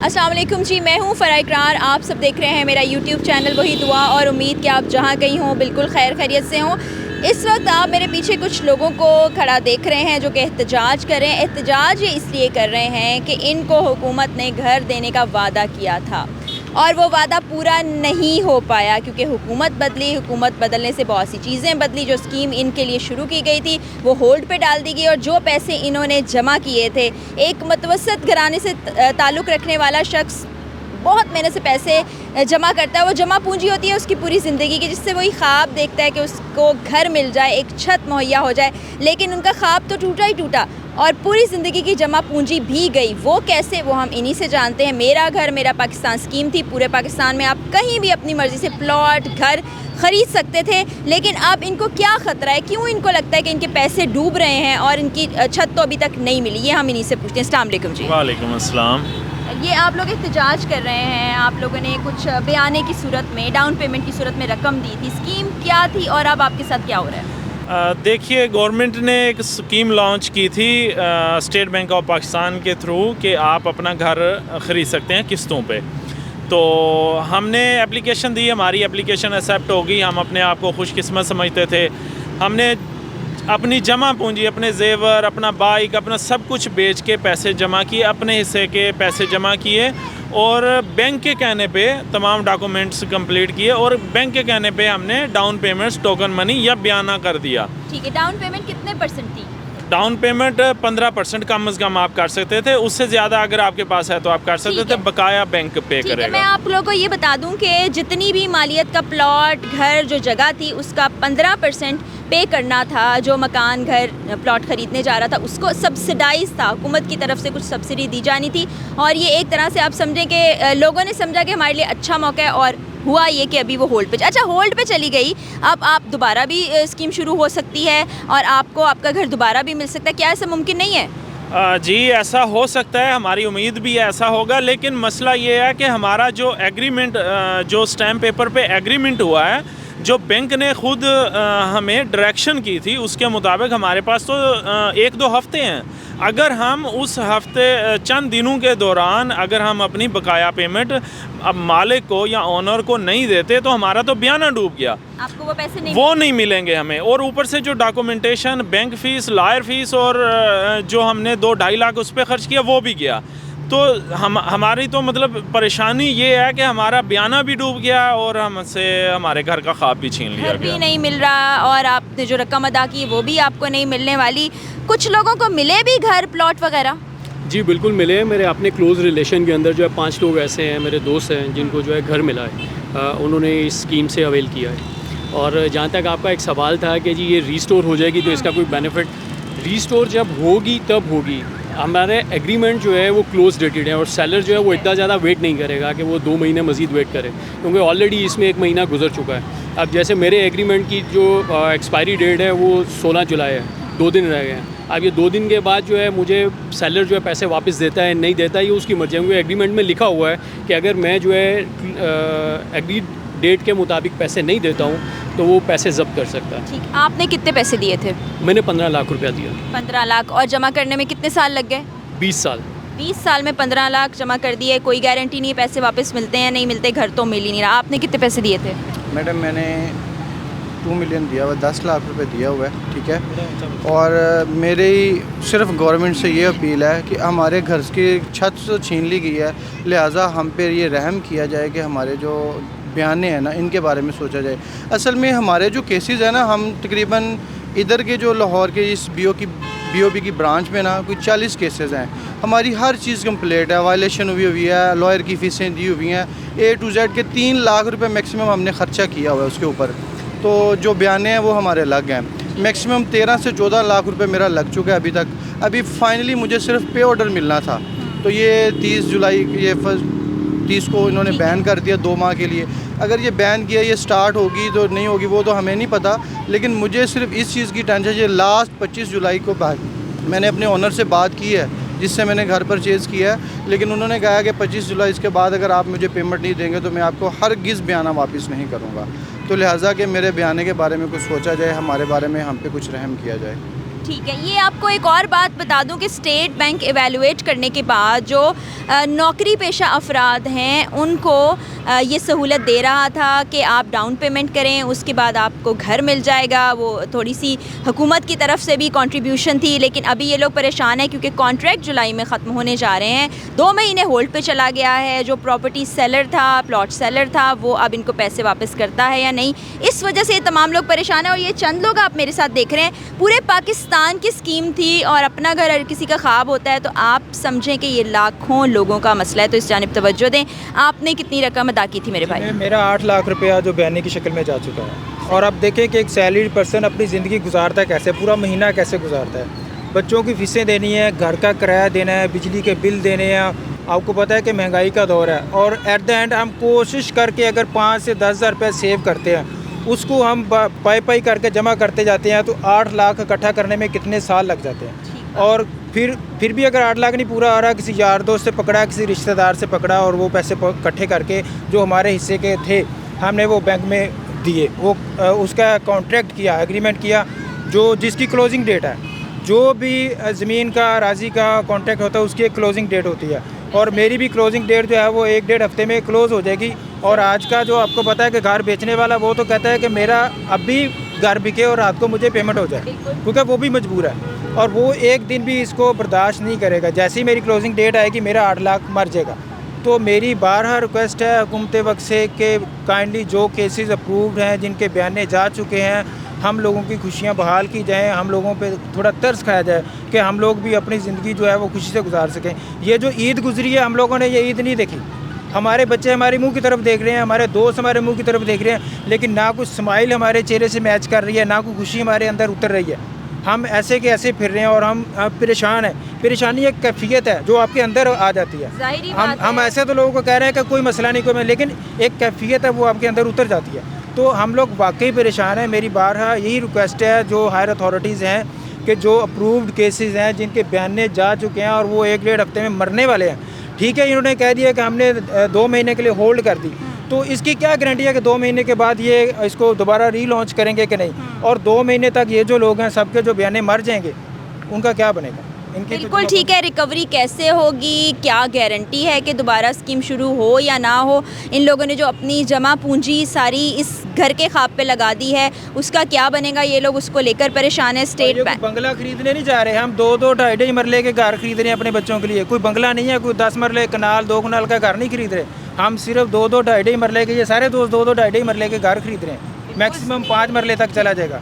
अस्सलाम वालेकुम जी, मैं हूँ फ़राह इकरार। आप सब देख रहे हैं मेरा यूट्यूब चैनल वही दुआ, और उम्मीद कि आप जहाँ कहीं हों बिल्कुल खैर खैरियत से हों। इस वक्त आप मेरे पीछे कुछ लोगों को खड़ा देख रहे हैं जो कि एहतजाज कर रहे हैं। एहतजाज ये इसलिए कर रहे हैं कि इनको हुकूमत ने घर देने का वादा किया था और वो वादा पूरा नहीं हो पाया, क्योंकि हुकूमत बदली। हुकूमत बदलने से बहुत सी चीज़ें बदली। जो स्कीम इनके लिए शुरू की गई थी वो होल्ड पे डाल दी गई, और जो पैसे इन्होंने जमा किए थे, एक मुतवस्सित घराने से ताल्लुक़ रखने वाला शख्स बहुत मेहनत से पैसे जमा करता है। वो जमा पूंजी होती है उसकी पूरी ज़िंदगी की, जिससे वही ख्वाब देखता है कि उसको घर मिल जाए, एक छत मुहैया हो जाए। लेकिन उनका ख्वाब तो टूटा ही टूटा और पूरी ज़िंदगी की जमा पूंजी भी गई। वो कैसे, वो हम इन्हीं से जानते हैं। मेरा घर मेरा पाकिस्तान स्कीम थी। पूरे पाकिस्तान में आप कहीं भी अपनी मर्ज़ी से प्लॉट घर ख़रीद सकते थे, लेकिन अब इनको क्या ख़तरा है? क्यों इनको लगता है कि इनके पैसे डूब रहे हैं और इनकी छत तो अभी तक नहीं मिली? ये हम इन्हीं से पूछते हैं। अस्सलाम वालेकुम जी। वालेकुम अस्सलाम। ये आप लोग एहतजाज कर रहे हैं, आप लोगों ने कुछ बयाने की सूरत में, डाउन पेमेंट की सूरत में रकम दी थी। स्कीम क्या थी और अब आपके साथ क्या हो रहा है? देखिए, गवर्नमेंट ने एक स्कीम लॉन्च की थी स्टेट बैंक ऑफ पाकिस्तान के थ्रू कि आप अपना घर ख़रीद सकते हैं किस्तों पे। तो हमने एप्लीकेशन दी, हमारी एप्लीकेशन एक्सेप्ट हो गई। हम अपने आप को खुशकिस्मत समझते थे। हमने अपनी जमा पूंजी, अपने जेवर, अपना बाइक, अपना सब कुछ बेच के पैसे जमा किए, अपने हिस्से के पैसे जमा किए, और बैंक के कहने पे तमाम डॉक्यूमेंट्स कंप्लीट किए, और बैंक के कहने पे हमने डाउन पेमेंट्स, टोकन मनी या बयाना कर दिया। ठीक है, डाउन पेमेंट कितने % थी? डाउन पेमेंट 15% कम से कम आप कर सकते थे। उससे ज़्यादा अगर आपके पास है तो आप कर सकते थे। बकाया बैंक पे करेगा। मैं आप लोगों को ये बता दूं कि जितनी भी मालियत का प्लॉट, घर, जो जगह थी, उसका 15% पे करना था। जो मकान, घर, प्लॉट ख़रीदने जा रहा था उसको सब्सिडाइज था, हुकूमत की तरफ से कुछ सब्सिडी दी जानी थी। और ये एक तरह से आप समझें कि लोगों ने समझा कि हमारे लिए अच्छा मौका है, और हुआ ये कि अभी वो होल्ड पे, अच्छा होल्ड पे चली गई। अब आप दोबारा भी स्कीम शुरू हो सकती है और आपको आपका घर दोबारा भी मिल सकता है। क्या ऐसा मुमकिन नहीं है? जी, ऐसा हो सकता है। हमारी उम्मीद भी ऐसा होगा, लेकिन मसला ये है कि हमारा जो एग्रीमेंट, जो स्टैम्प पेपर पे एग्रीमेंट हुआ है, जो बैंक ने खुद हमें डायरेक्शन की थी, उसके मुताबिक हमारे पास तो 1-2 हफ़्ते हैं। अगर हम उस हफ्ते, चंद दिनों के दौरान अगर हम अपनी बकाया पेमेंट अब मालिक को या ओनर को नहीं देते तो हमारा तो बयाना डूब गया। आपको वो पैसे नहीं मिलेंगे हमें। और ऊपर से जो documentation, bank fees, lawyer fees, और जो हमने 2-2.5 लाख उस पर ख़र्च किया वो भी गया। तो हमारी तो मतलब परेशानी ये है कि हमारा बयाना भी डूब गया और हमसे हमारे घर का ख्वाब भी छीन लिया गया। भी नहीं मिल रहा, और आपने जो रकम अदा की वो भी आपको नहीं मिलने वाली। कुछ लोगों को मिले भी घर, प्लॉट वगैरह? जी बिल्कुल मिले। मेरे अपने क्लोज़ रिलेशन के अंदर जो है 5 लोग ऐसे हैं, मेरे दोस्त हैं, जिनको जो है घर मिला है। उन्होंने इस स्कीम से अवेल किया है। और जहाँ तक आपका एक सवाल था कि जी ये रीस्टोर हो जाएगी तो इसका कोई बेनिफिट, रीस्टोर जब होगी तब होगी। हमारे एग्रीमेंट जो है वो क्लोज डेटेड है, और सेलर जो है वो इतना ज़्यादा वेट नहीं करेगा कि वो 2 महीने मज़ीद वेट करे, क्योंकि ऑलरेडी इसमें 1 महीना गुजर चुका है। अब जैसे मेरे एग्रीमेंट की जो एक्सपायरी डेट है वो 16 जुलाई है, 2 दिन रह गए हैं। अब ये 2 दिन के बाद जो है मुझे सेलर जो है पैसे वापस देता है नहीं देता है, ये उसकी मर्ज़ी है। क्योंकि एग्रीमेंट में लिखा हुआ है कि अगर मैं जो है एग्रीड डेट के मुताबिक पैसे नहीं देता हूँ तो वो पैसे ज़ब्त कर सकता है। ठीक, आपने कितने पैसे दिए थे? मैंने 15 लाख रुपया दिया। 15 लाख, और जमा करने में कितने साल लग गए? 20 साल। 20 साल में 15 लाख जमा कर दिए। कोई गारंटी नहीं है पैसे वापस मिलते हैं नहीं मिलते, घर तो मिल ही नहीं रहा। आपने कितने पैसे दिए थे? मैडम मैंने 2 मिलियन दिया हुआ, 10 लाख रुपए दिया हुआ है, ठीक है। और मेरी सिर्फ गवर्नमेंट से ये अपील है कि हमारे घर की छत तो छीन ली गई है, लिहाजा हम पे ये रहम किया जाए कि हमारे जो बयाने हैं ना, इनके बारे में सोचा जाए। असल में हमारे जो केसेस हैं ना, हम तकरीबन इधर के जो लाहौर के इस BOP की ब्रांच में ना कोई 40 केसेस हैं। हमारी हर चीज़ कंप्लीट है, वायलेशन हुई है, लॉयर की फ़ीसें दी हुई हैं, A to Z के 3 लाख रुपए मैक्सिमम हमने ख़र्चा किया हुआ है उसके ऊपर। तो जो बयाने हैं वो हमारे लग हैं। मैक्सिमम 13 से 14 लाख रुपए मेरा लग चुका है अभी तक। अभी फाइनली मुझे सिर्फ पे ऑर्डर मिलना था, तो ये 30 जुलाई, ये 30 को इन्होंने बैन कर दिया 2 माह के लिए। अगर ये बैन किया, ये स्टार्ट होगी तो नहीं होगी वो तो हमें नहीं पता, लेकिन मुझे सिर्फ इस चीज़ की टेंशन है। लास्ट 25 जुलाई को मैंने अपने ओनर से बात की है, जिससे मैंने घर परचेज़ किया है, लेकिन उन्होंने कहा कि 25 जुलाई इसके बाद अगर आप मुझे पेमेंट नहीं देंगे तो मैं आपको हरगिज़ बयाना वापस नहीं करूँगा। तो लिहाजा कि मेरे बयाने के बारे में कुछ सोचा जाए, हमारे बारे में हम पे कुछ रहम किया जाए। ठीक है, ये आपको एक और बात बता दूं कि स्टेट बैंक एवेलुएट करने के बाद जो नौकरी पेशा अफराद हैं उनको ये सहूलत दे रहा था कि आप डाउन पेमेंट करें, उसके बाद आपको घर मिल जाएगा। वो थोड़ी सी हुकूमत की तरफ से भी कंट्रीब्यूशन थी, लेकिन अभी ये लोग परेशान हैं क्योंकि कॉन्ट्रैक्ट जुलाई में ख़त्म होने जा रहे हैं। 2 महीने होल्ड पे चला गया है। जो प्रॉपर्टी सेलर था, प्लॉट सेलर था, वो अब इनको पैसे वापस करता है या नहीं, इस वजह से ये तमाम लोग परेशान हैं। और ये चंद लोग आप मेरे साथ देख रहे हैं, पूरे पाकिस्तान की स्कीम थी और अपना घर हर किसी का ख्वाब होता है, तो आप समझें कि ये लाखों लोगों का मसला है। तो इस जानिब तवज्जो दें। आपने कितनी रकम अदा की थी मेरे भाई? मेरा 8 लाख रुपया जो बयानी की शक्ल में जा चुका है। और अब देखें कि एक सैलरी पर्सन अपनी ज़िंदगी गुजारता है कैसे, पूरा महीना कैसे गुजारता है। बच्चों की फ़ीसें देनी है, घर का किराया देना है, बिजली के बिल देने हैं। आपको पता है कि महंगाई का दौर है और एट द एंड हम कोशिश करके अगर 5 से 10 हज़ार रुपये सेव करते हैं, उसको हम पाई करके जमा करते जाते हैं, तो 8 लाख इकट्ठा करने में कितने साल लग जाते हैं। और फिर भी अगर 8 लाख नहीं पूरा आ रहा, किसी यार दोस्त से पकड़ा, किसी रिश्तेदार से पकड़ा और वो पैसे इकट्ठे करके जो हमारे हिस्से के थे हमने वो बैंक में दिए, वो उसका कॉन्ट्रैक्ट किया, एग्रीमेंट किया, जो जिसकी क्लोजिंग डेट है। जो भी ज़मीन का राजी का कॉन्ट्रैक्ट होता है उसकी एक क्लोजिंग डेट होती है, और मेरी भी क्लोजिंग डेट जो है वो 1-1.5 हफ्ते में क्लोज़ हो जाएगी। और आज का जो आपको पता है कि घर बेचने वाला वो तो कहता है कि मेरा अभी घर बिके और रात को मुझे पेमेंट हो जाए, क्योंकि वो भी मजबूर है और वो एक दिन भी इसको बर्दाश्त नहीं करेगा। जैसे ही मेरी क्लोजिंग डेट आएगी मेरा 8 लाख मर जाएगा। तो मेरी बारहा रिक्वेस्ट है हुकूमत वक्त से कि काइंडली जो केसेस अप्रूव्ड हैं, जिनके बयाने जा चुके हैं, हम लोगों की खुशियाँ बहाल की जाएँ, हम लोगों पे थोड़ा तरस खाया जाए कि हम लोग भी अपनी ज़िंदगी जो है वो खुशी से गुजार सकें। ये जो ईद गुजरी है हम लोगों ने ये ईद नहीं देखी। हमारे बच्चे हमारे मुंह की तरफ देख रहे हैं, हमारे दोस्त हमारे मुंह की तरफ देख रहे हैं, लेकिन ना कुछ स्माइल हमारे चेहरे से मैच कर रही है, ना कोई खुशी हमारे अंदर उतर रही है। हम ऐसे के ऐसे फिर रहे हैं और हम परेशान हैं। परेशानी एक कैफियत है जो आपके अंदर आ जाती है। हम ऐसे तो लोगों को कह रहे हैं कि कोई मसला नहीं, कोई, लेकिन एक कैफियत है वो आपके अंदर उतर जाती है। तो हम लोग वाकई परेशान हैं। मेरी बारहा यही रिक्वेस्ट है जो हायर अथॉरिटीज़ हैं कि जो अप्रूव्ड केसेस हैं, जिनके बयाने जा चुके हैं और वो 1-1.5 हफ्ते में मरने वाले हैं, ठीक है, इन्होंने कह दिया कि हमने 2 महीने के लिए होल्ड कर दी, तो इसकी क्या गारंटी है कि 2 महीने के बाद ये इसको दोबारा रीलॉन्च करेंगे कि नहीं। और 2 महीने तक ये जो लोग हैं सबके जो बयाने मर जाएंगे, उनका क्या बनेगा? बिल्कुल ठीक है। रिकवरी कैसे होगी, क्या गारंटी है कि दोबारा स्कीम शुरू हो या ना हो? इन लोगों ने जो अपनी जमा पूंजी सारी इस घर के ख्वाब पे लगा दी है, उसका क्या बनेगा? ये लोग उसको लेकर परेशान है। स्टेट बैंक बंगला खरीदने नहीं जा रहे, हम 2-2 ढाई-ढाई मरले के घर खरीद रहे हैं अपने बच्चों के लिए। कोई बंगला नहीं है, कोई 10 मरले कनाल 2 कनाल का घर नहीं खरीद रहे। हम सिर्फ 2-2 ढाई-ढाई मरले के, ये सारे दोस्त 2-2 ढाई-ढाई मरले के घर खरीद रहे हैं। मैक्सिमम 5 मरले तक चला जाएगा।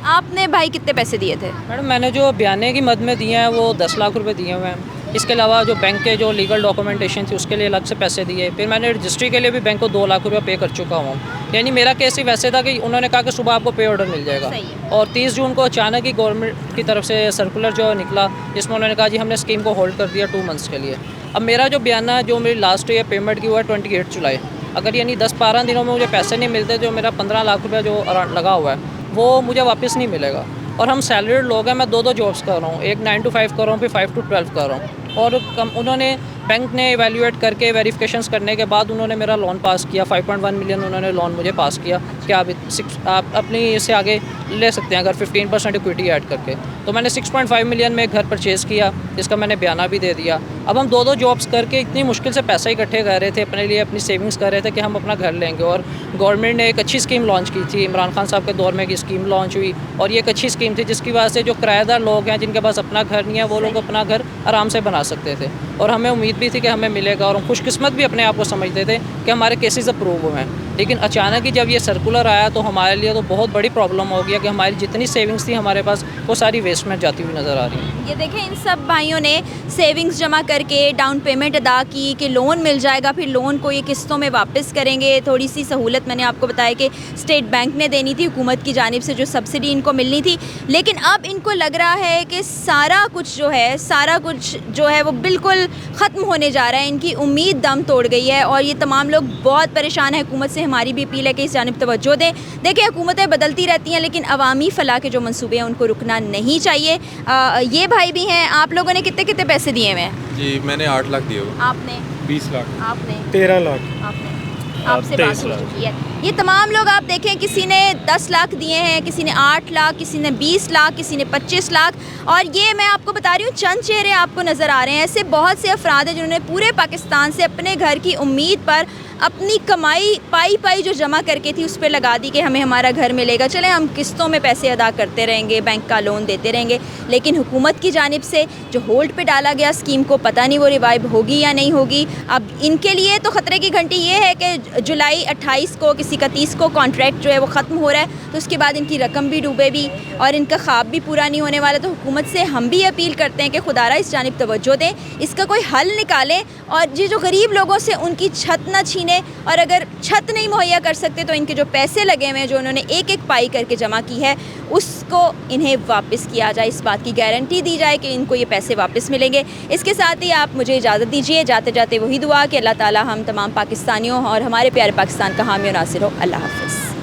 आपने भाई कितने पैसे दिए थे? मैडम मैंने जो बयाने की मद में दिए हैं वो 10 लाख रुपए दिए हुए हैं। इसके अलावा जो बैंक के जो लीगल डॉक्यूमेंटेशन थी उसके लिए अलग से पैसे दिए। फिर मैंने रजिस्ट्री के लिए भी बैंक को 2 लाख रुपये पे कर चुका हूँ। यानी मेरा केस ही वैसे था कि उन्होंने कहा कि सुबह आपको पे ऑर्डर मिल जाएगा, और 30 जून को अचानक ही गवर्नमेंट की तरफ से सर्कुलर जो निकला, जिसमें उन्होंने कहा जी हमने स्कीम को होल्ड कर दिया 2 मंथ्स के लिए। अब मेरा जो बयाना जो मेरी लास्ट ईयर पेमेंट की हुआ है 28 जुलाई, अगर यानी 10-12 दिनों में मुझे पैसे नहीं मिलते, जो मेरा 15 लाख रुपये जो लगा हुआ है वो मुझे वापस नहीं मिलेगा। और हम सैलरीड लोग हैं, मैं 2 जॉब्स कर रहा हूँ, एक 9 to 5 कर रहा हूँ, फिर 5 to 12 कर रहा हूँ। और उन्होंने बैंक ने इवैल्यूएट करके वेरिफिकेशंस करने के बाद उन्होंने मेरा लोन पास किया। 5.1 मिलियन उन्होंने लोन मुझे पास किया कि आप अपनी इससे आगे ले सकते हैं अगर 15% इक्विटी ऐड करके। तो मैंने 6.5 मिलियन में घर परचेज़ किया, जिसका मैंने बयाना भी दे दिया। अब हम 2 जॉब्स करके इतनी मुश्किल से पैसा इकट्ठे कर रहे थे अपने लिए, अपनी सेविंग्स कर रहे थे कि हम अपना घर लेंगे। और गवर्नमेंट ने एक अच्छी स्कीम लॉन्च की थी, इमरान खान साहब के दौर में की स्कीम लॉन्च हुई, और ये एक अच्छी स्कीम थी जिसकी वजह से जो किराएदार लोग हैं जिनके पास अपना घर नहीं है, वो लोग अपना घर आराम से बना सकते थे। और हमें उम्मीद भी थी कि हमें मिलेगा, और हम खुशकिस्मत भी अपने आप को समझते थे कि हमारे केसेस अप्रूव हुए हैं। लेकिन अचानक ही जब ये सर्कुलर आया तो हमारे लिए तो बहुत बड़ी प्रॉब्लम हो गया कि हमारी जितनी सेविंग्स थी हमारे पास वो सारी वेस्ट में जाती हुई नज़र आ रही है। ये देखें, इन सब भाइयों ने सेविंग्स जमा करके डाउन पेमेंट अदा की कि लोन मिल जाएगा, फिर लोन को ये किस्तों में वापस करेंगे। थोड़ी सी सहूलत मैंने आपको बताया कि स्टेट बैंक ने देनी थी, हुकूमत की जानिब से जो सब्सिडी इनको मिलनी थी। लेकिन अब इनको लग रहा है कि सारा कुछ जो है वो बिल्कुल ख़त्म होने जा रहा है। इनकी उम्मीद दम तोड़ गई है और ये तमाम लोग बहुत परेशान हैं। हुकूमत से हमारी भी अपील है कि इस जानिब तवज्जो दें। देखिए, हुकूमतें बदलती रहती हैं, लेकिन अवामी फलाह के जो मंसूबे हैं उनको रुकना नहीं चाहिए। ये भाई भी हैं, आप लोगों ने कितने कितने पैसे दिए हुए हैं? जी मैंने 8 लाख दिए हुए। आपने? 20 लाख। आपने? 13 लाख। आपने? आपसे बात 23 हो लाख। चुकी है। ये तमाम लोग आप देखें, किसी ने 10 लाख दिए हैं, किसी ने 8 लाख, किसी ने 20 लाख, किसी ने 25 लाख। और ये मैं आपको बता रही हूँ, चंद चेहरे आपको नज़र आ रहे हैं। ऐसे बहुत से अफराद हैं जिन्होंने पूरे पाकिस्तान से अपने घर की उम्मीद पर अपनी कमाई पाई जो जमा करके थी उस पर लगा दी कि हमें हमारा घर मिलेगा, चले हम किस्तों में पैसे अदा करते रहेंगे, बैंक का लोन देते रहेंगे। लेकिन हुकूमत की जानिब से जो होल्ड पे डाला गया स्कीम को, पता नहीं वो रिवाइव होगी या नहीं होगी। अब इनके लिए तो ख़तरे की घंटी ये है कि जुलाई 28 को, किसी का 30 को कॉन्ट्रैक्ट जो है वो ख़त्म हो रहा है, तो उसके बाद इनकी रकम भी डूबे भी और इनका ख्वाब भी पूरा नहीं होने वाला। तो हुकूमत से हम भी अपील करते हैं कि खुदारा इस जानिब तवज्जो दें, इसका कोई हल निकालें और ये जो गरीब लोगों से उनकी छत ना छीनें। और अगर छत नहीं मुहैया कर सकते तो इनके जो पैसे लगे हुए हैं, जो उन्होंने एक एक पाई करके जमा की है, उसको इन्हें वापस किया जाए, इस बात की गारंटी दी जाए कि इनको ये पैसे वापस मिलेंगे। इसके साथ ही आप मुझे इजाज़त दीजिए, जाते जाते वही दुआ कि अल्लाह ताला हम तमाम पाकिस्तानियों और हमारे प्यारे पाकिस्तान का हामी और नासिर हो। अल्लाह हाफ़िज़।